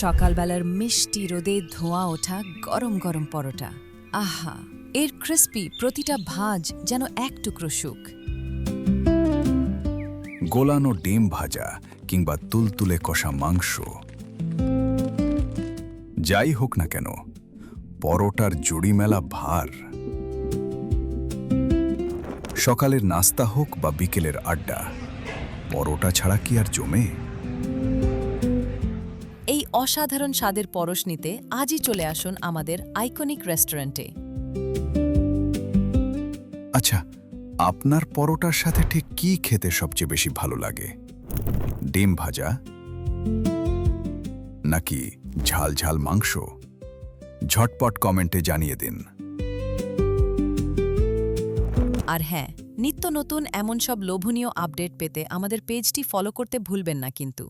সকালবেলার মিষ্টি রোদে ধোঁয়া ওঠা গরম গরম পরোটা। আহা, এর ক্রিস্পি প্রতিটা ভাঁজ যেন এক টুকরো সুখ। গোলানো ডিম ভাজা কিংবা তুলতুলে কষা মাংস, যাই হোক না কেন, পরোটার জুড়ি মেলা ভার। সকালের নাস্তা হোক বা বিকেলের আড্ডা, পরোটা ছাড়া কি আর জমে? এই অসাধারণ স্বাদের পরশ নিতে আজই চলে আসুন আমাদের আইকনিক রেস্টুরেন্টে। আচ্ছা, আপনার পরোটার সাথে ঠিক কি খেতে সবচেয়ে বেশি ভালো লাগে? ডিম ভাজা নাকি ঝাল ঝাল মাংস? ঝটপট কমেন্টে জানিয়ে দিন। আর হ্যাঁ, নিত্য নতুন এমন সব লোভনীয় আপডেট পেতে আমাদের পেজটি ফলো করতে ভুলবেন না কিন্তু।